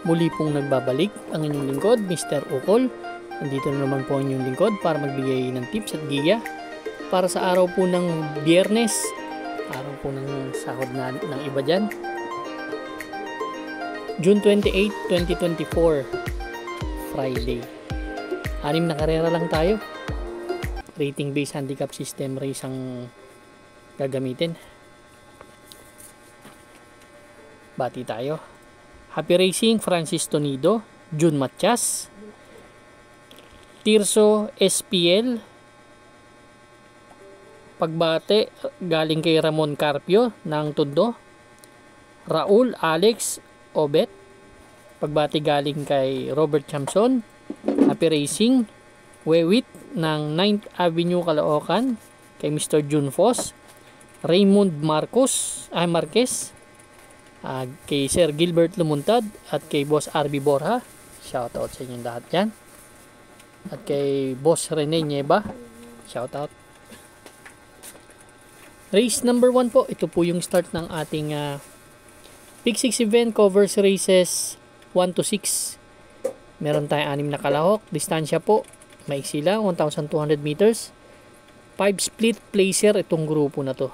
Muli pong nagbabalik ang inyong lingkod, Mr. Ukol. Nandito na naman po ang inyong lingkod para magbigay ng tips at giya para sa araw po ng Biyernes, araw po ng sahod na ng iba dyan. June 28, 2024, Friday. 6 na karera lang tayo. Rating based handicap system race ang gagamitin. Bati tayo. Happy Racing, Francis Tonido, June Matias, Tirso SPL, pagbate galing kay Ramon Carpio ng Tondo, Raul Alex Obet, pagbate galing kay Robert Chamson. Happy Racing, Wewit ng 9th Avenue Caloocan, kay Mr. June Foss, Raymond Marquez, kay Sir Gilbert Lumuntad at kay Boss RB Borja, shoutout sa inyong lahat dyan, at kay Boss Rene Nieva, shoutout. Race number 1 po, ito po yung start ng ating Pick 6 event, covers races 1 to 6. Meron tayong 6 na kalahok, distansya po maiksi lang, 1,200 meters, 5 split placer itong grupo na to.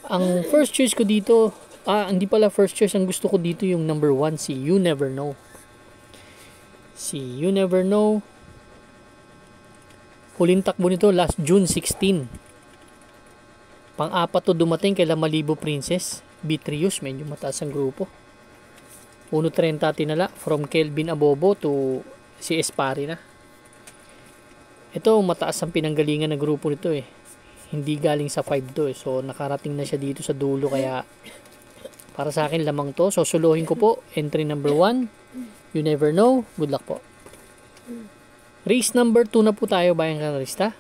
Ang first choice ko dito, hindi pala first choice, ang gusto ko dito yung number 1, si You Never Know. Si You Never Know, huling takbo nito last June 16. Pang-apat to dumating kay Malibu Princess, Beatrius, medyo mataas ang grupo. 1.30 tinala from Kelvin Abobo to si Espari na. Ito, mataas ang pinanggalingan ng grupo nito eh. Hindi galing sa 5 to eh. So nakarating na siya dito sa dulo, kaya para sa akin lamang to. So suluhin ko po, entry number 1, You Never Know. Good luck po. Race number 2 na po tayo, bayang karista.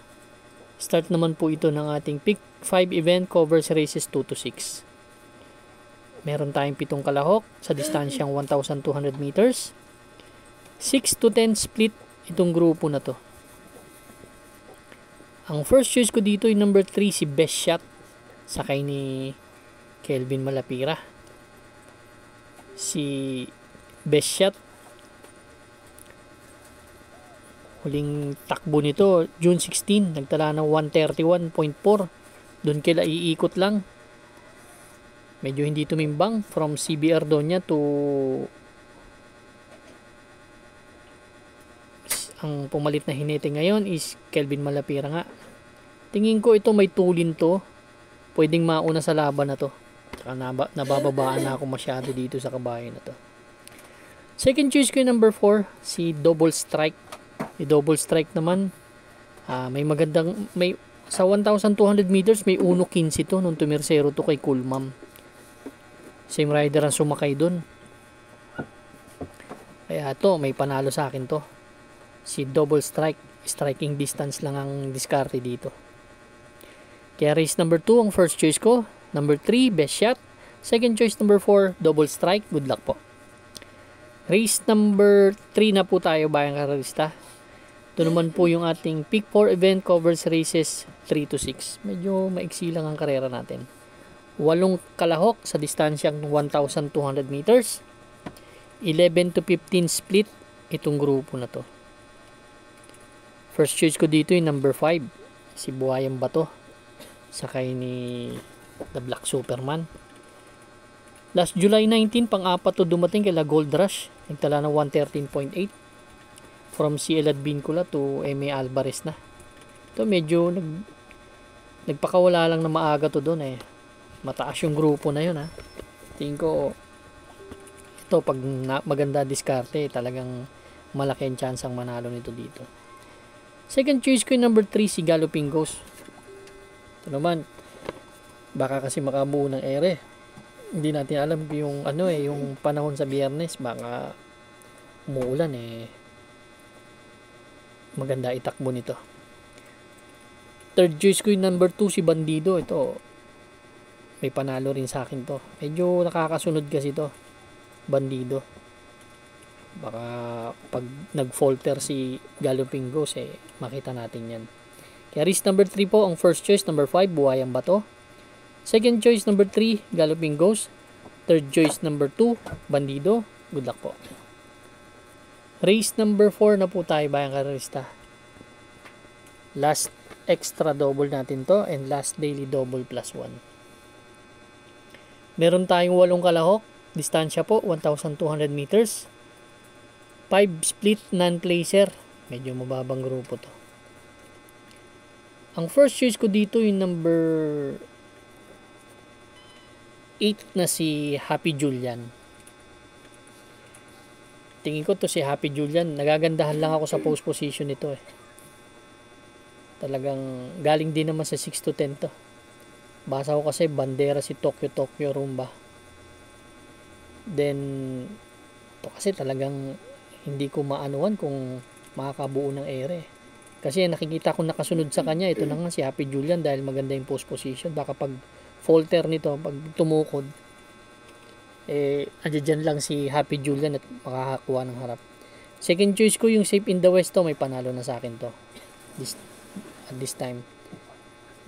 Start naman po ito ng ating Pick 5 event, covers races 2 to 6. Meron tayong 7 kalahok sa distansyang 1,200 meters. 6 to 10 split itong grupo na to. Ang first choice ko dito yung number 3, si Best Shot, sakay ni Kelvin Malapira. Si Best Shot, huling takbo nito June 16, nagtala ng 131.4. Doon kila iikot lang, medyo hindi tumimbang from CBR Doña to ang pumalit na hinete ngayon is Kelvin Malapira nga. Tingin ko ito may tulin to, pwedeng mauna sa laban na to. Saka nabababaan na ako masyado dito sa kabayan na to. Second choice ko yung number 4, si Double Strike. Yung Double Strike naman, may magandang, sa 1,200 meters may 1.15 to nung tumirsero to kay Kulmam. Same rider ang sumakay dun, kaya to may panalo sa akin to. Si Double Strike, striking distance lang ang diskarte dito. Kaya race number 2 ang first choice ko. Number 3, Best Shot. Second choice number 4, Double Strike. Good luck po. Race number 3 na po tayo, bayang karalista. Ito naman po yung ating Pick 4 event, covers races 3 to 6. Medyo maiksi lang ang karera natin. 8 kalahok sa distansyang 1,200 meters. 11 to 15 split itong grupo na to. First choice ko dito yung number 5, si Buhayang Bato, sakay ni The Black Superman. Last July 19, pang-apat to dumating kay La Gold Rush, nagtala ng 113.8 from CL Advincula to M.A. Alvarez na. Ito medyo nagpakawala lang na maaga to doon eh. Mataas yung grupo na yun ha. Tingin ko ito, pag maganda diskarte, talagang malaki ang chance ang manalo nito dito. Second choice ko yung number 3, si Galloping Ghost. Ito naman, baka kasi makabuo ng ere. Hindi natin alam yung yung panahon sa Biyernes, baka umuulan eh. Maganda itakbo nito. Third choice ko yung number 2, si Bandido. Ito, may panalo rin sa akin to. Medyo nakakasunod kasi to, Bandido. Baka pag nag-falter si Galloping Ghost makita natin yan. Kaya race number 3 po ang first choice, number 5, Buhayang Bato. Second choice, number 3, Galloping Ghost. Third choice number 2, Bandido. Good luck po. Race number 4 na po tayo, bayang karerista. Last extra double natin to and last daily double plus 1. Meron tayong 8 kalahok. Distansya po, 1,200 meters. 5 split non-placer. Medyo mababang grupo to. Ang first choice ko dito yung number 8 na si Happy Julian. Tingin ko to si Happy Julian. Nagagandahan lang ako sa post position nito eh. Talagang galing din naman sa 6 to 10 to. Basa ko kasi bandera si Tokyo Rumba. Then to kasi talagang hindi ko maanuhan kung makakabuo ng ere. Kasi nakikita ko nakasunod sa kanya, ito na nga si Happy Julian dahil maganda yung post position. Baka pag falter nito, pag tumukod, andyan lang si Happy Julian at makakakuha ng harap. Second choice ko yung Safe in the West to, may panalo na sa akin to. At this time.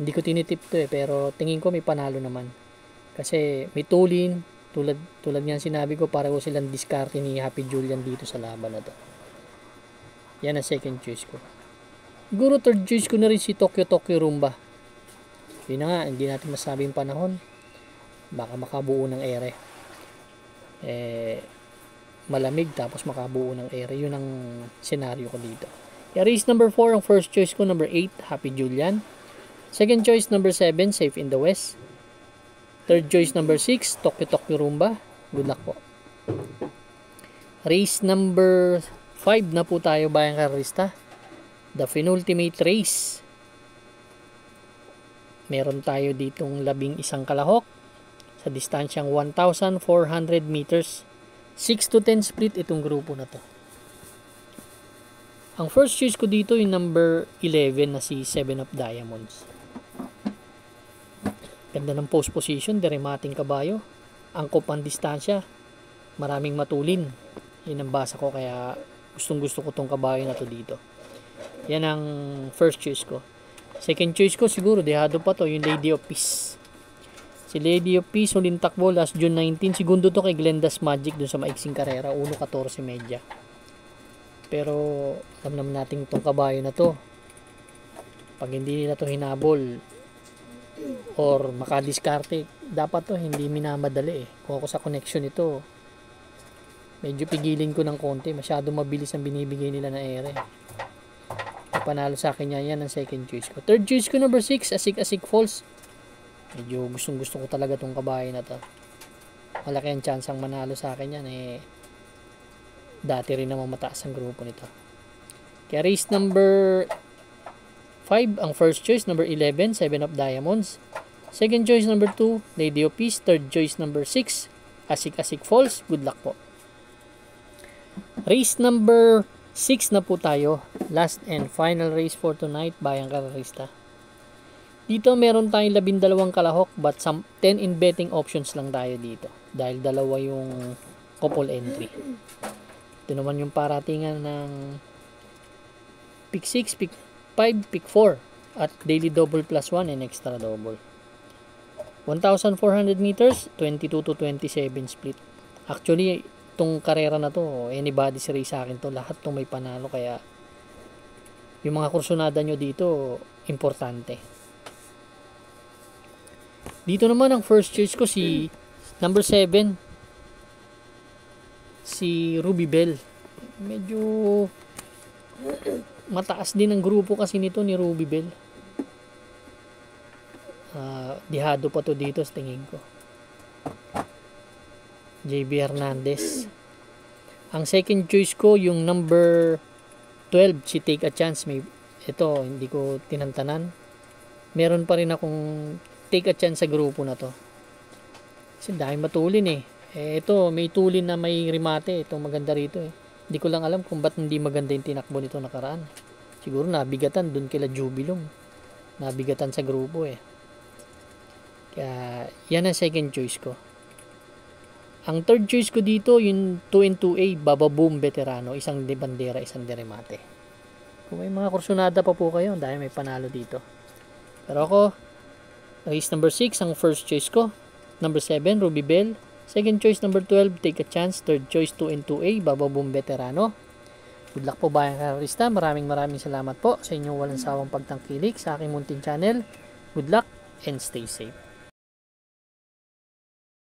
Hindi ko tinitip to pero tingin ko may panalo naman. Kasi may tulin, tulad nga sinabi ko, pareho silang diskarte ni Happy Julian dito sa laban na to. Yan ang second choice ko. Siguro third choice ko na rin si Tokyo Rumba. Yun na nga, hindi natin masabing panahon. Baka makabuo ng ere. Malamig tapos makabuo ng ere. Yun ang senaryo ko dito. Kaya race number 4, ang first choice ko, number 8, Happy Julian. Second choice, number 7, Safe in the West. Third choice, number 6, Tokyo Rumba. Good luck po. Race number 5 na po tayo, bayang karista. The penultimate race. Meron tayo ditong 11 kalahok sa distansyang 1,400 meters. 6 to 10 split itong grupo na to. Ang first choice ko dito yung number 11 na si 7 of Diamonds. Ganda ng post position, deremating kabayo. Angkop ang distansya. Maraming matulin. Yun ang basa ko, kaya gustong gusto ko tong kabayo na to dito. Yan ang first choice ko. Second choice ko siguro, dehado pa to, yung Lady of Peace. Si Lady of Peace, huling takbo last June 19. Segundo to kay Glenda's Magic dun sa maiksing karera. 1.14 medya. Pero alam naman natin itong kabayo na to. Pag hindi nila to hinabol or makadiskarte, dapat to hindi minamadali eh. Kung ako sa connection ito, medyo pigilin ko ng konti. Masyado mabilis ang binibigay nila na ere. Panalo sa akin yan ang second choice ko. Third choice ko, number 6, Asik Falls. Medyo gustong gusto ko talaga tong kabayo na to. Malaki ang chance ang manalo sa akin yan dati rin naman mataas ang grupo nito. Kaya race number 5 ang first choice, number 11, 7 of Diamonds. Second choice, number 2, Lady of Peace. Third choice, number 6, Asik Falls. Good luck po. Race number 6 na po tayo. Last and final race for tonight, bayang karerista. Dito meron tayong 12 kalahok but 10 in betting options lang tayo dito. Dahil dalawa yung couple entry. Ito naman yung paratingan ng pick 6, pick 5, pick 4 at daily double plus 1 and extra double. 1,400 meters, 22 to 27 split. Actually, itong karera na to, anybody's race sa akin to, lahat to may panalo, kaya yung mga kursunada nyo dito importante. Dito naman ang first choice ko si number 7, si Ruby Bell. Medyo mataas din ang grupo kasi nito ni Ruby Bell. Dihado pa to dito sa tingin ko. JB Hernandez. Ang second choice ko yung number 12, si Take a Chance. Ito hindi ko tinantanan. Meron pa rin akong Take a Chance sa grupo na to. Kasi dahil matulin ito may tulin na may remate. Ito maganda rito Hindi ko lang alam kung ba't hindi maganda yung tinakbo nito nakaraan. Siguro nabigatan dun kila Jubilong. Nabigatan sa grupo Kaya yan ang second choice ko. Ang third choice ko dito, yung 2N2A, Baba Boom Veterano, isang de bandera, isang de remate. Kung may mga kursunada pa po kayo, dahil may panalo dito. Pero ako, race number 6, ang first choice ko. Number 7, Ruby Bell. Second choice number 12, Take a Chance. Third choice 2 and 2A, Bababong Veterano. Good luck po bayang karista. Maraming salamat po sa inyong walang sawang pagtangkilik sa aking munting channel. Good luck and stay safe.